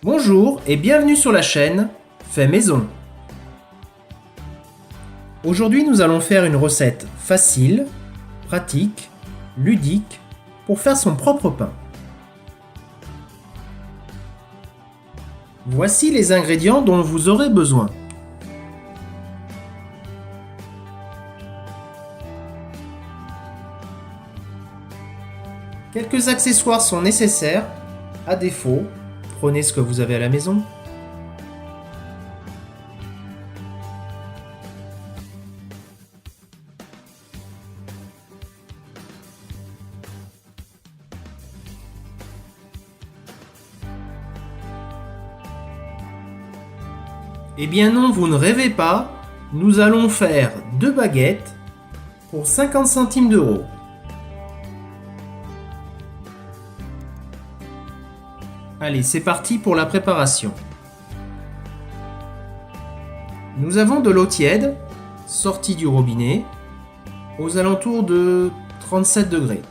Bonjour et bienvenue sur la chaîne Fait Maison. Aujourd'hui nous allons faire une recette facile, pratique, ludique pour faire son propre pain. Voici les ingrédients dont vous aurez besoin. Quelques accessoires sont nécessaires. À défaut, prenez ce que vous avez à la maison. Eh bien non, vous ne rêvez pas, nous allons faire 2 baguettes pour 50 centimes d'euros. Allez, c'est parti pour la préparation. Nous avons de l'eau tiède, sortie du robinet, aux alentours de 37 degrés.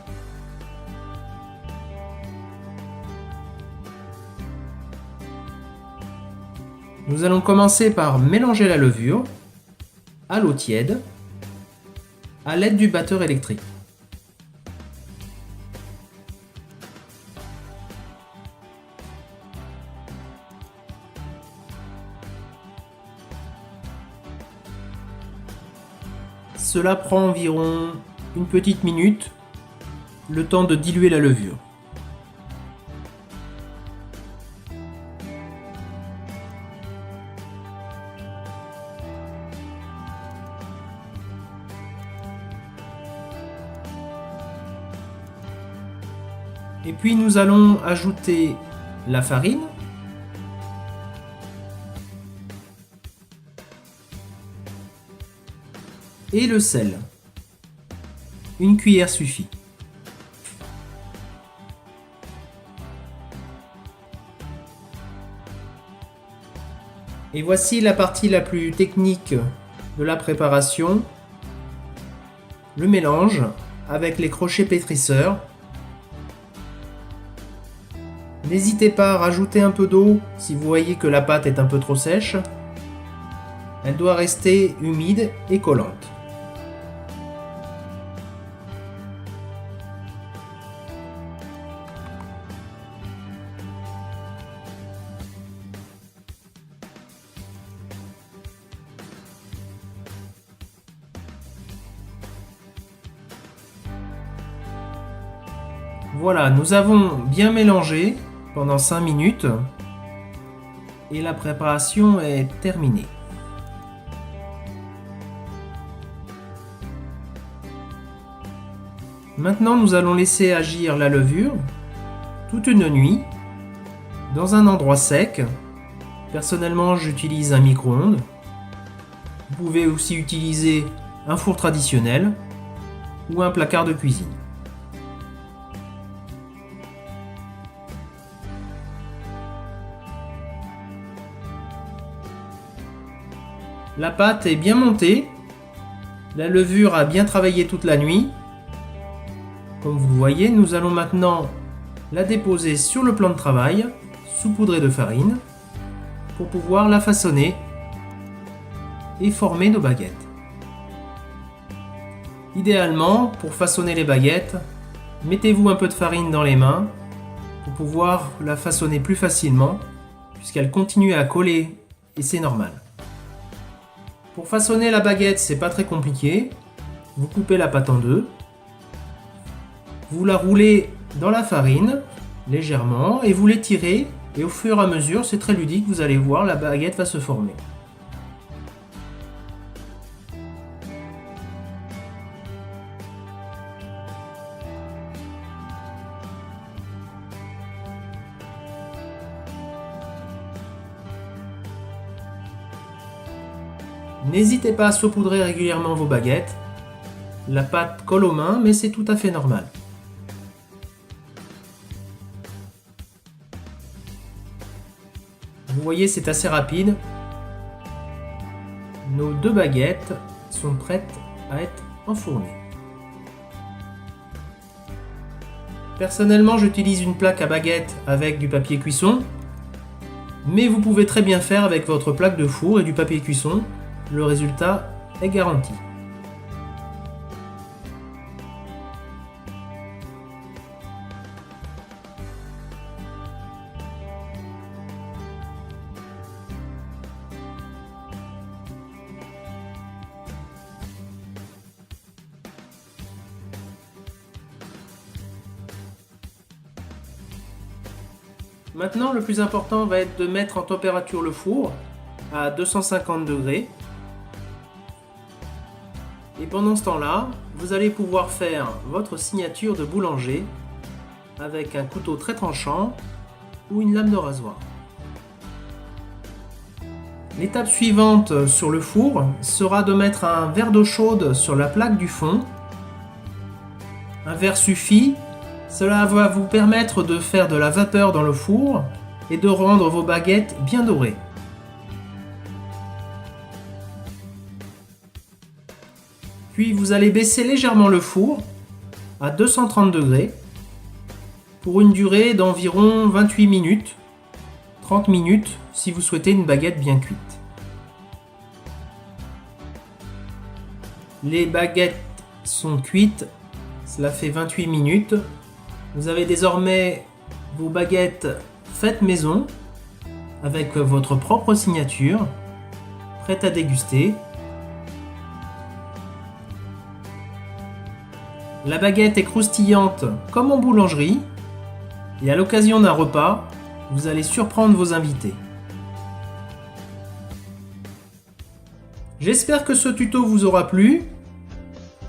Nous allons commencer par mélanger la levure à l'eau tiède à l'aide du batteur électrique. Cela prend environ une petite minute, le temps de diluer la levure. Et puis nous allons ajouter la farine, et le sel. Une cuillère suffit. Et voici la partie la plus technique de la préparation. Le mélange avec les crochets pétrisseurs. N'hésitez pas à rajouter un peu d'eau si vous voyez que la pâte est un peu trop sèche. Elle doit rester humide et collante. Voilà, nous avons bien mélangé pendant 5 minutes et la préparation est terminée. Maintenant, nous allons laisser agir la levure toute une nuit dans un endroit sec. Personnellement, j'utilise un micro-ondes. Vous pouvez aussi utiliser un four traditionnel ou un placard de cuisine. La pâte est bien montée, la levure a bien travaillé toute la nuit. Comme vous le voyez, nous allons maintenant la déposer sur le plan de travail, saupoudrée de farine, pour pouvoir la façonner et former nos baguettes. Idéalement, pour façonner les baguettes, mettez-vous un peu de farine dans les mains pour pouvoir la façonner plus facilement, puisqu'elle continue à coller et c'est normal. Pour façonner la baguette, c'est pas très compliqué. Vous coupez la pâte en deux. Vous la roulez dans la farine, légèrement, et vous l'étirez. Et au fur et à mesure, c'est très ludique, vous allez voir, la baguette va se former. N'hésitez pas à saupoudrer régulièrement vos baguettes. La pâte colle aux mains, mais c'est tout à fait normal. Vous voyez, c'est assez rapide. Nos 2 baguettes sont prêtes à être enfournées. Personnellement, j'utilise une plaque à baguette avec du papier cuisson. Mais vous pouvez très bien faire avec votre plaque de four et du papier cuisson, le résultat est garanti. Maintenant, le plus important va être de mettre en température le four à 250 degrés. Et pendant ce temps-là, vous allez pouvoir faire votre signature de boulanger avec un couteau très tranchant ou une lame de rasoir. L'étape suivante sur le four sera de mettre un verre d'eau chaude sur la plaque du fond. Un verre suffit. Cela va vous permettre de faire de la vapeur dans le four et de rendre vos baguettes bien dorées. Puis vous allez baisser légèrement le four à 230 degrés pour une durée d'environ 28 minutes, 30 minutes si vous souhaitez une baguette bien cuite. Les baguettes sont cuites, cela fait 28 minutes. Vous avez désormais vos baguettes faites maison avec votre propre signature, prêtes à déguster. La baguette est croustillante comme en boulangerie et à l'occasion d'un repas, vous allez surprendre vos invités. J'espère que ce tuto vous aura plu.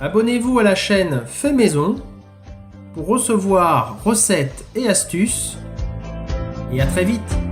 Abonnez-vous à la chaîne Fait Maison pour recevoir recettes et astuces. Et à très vite!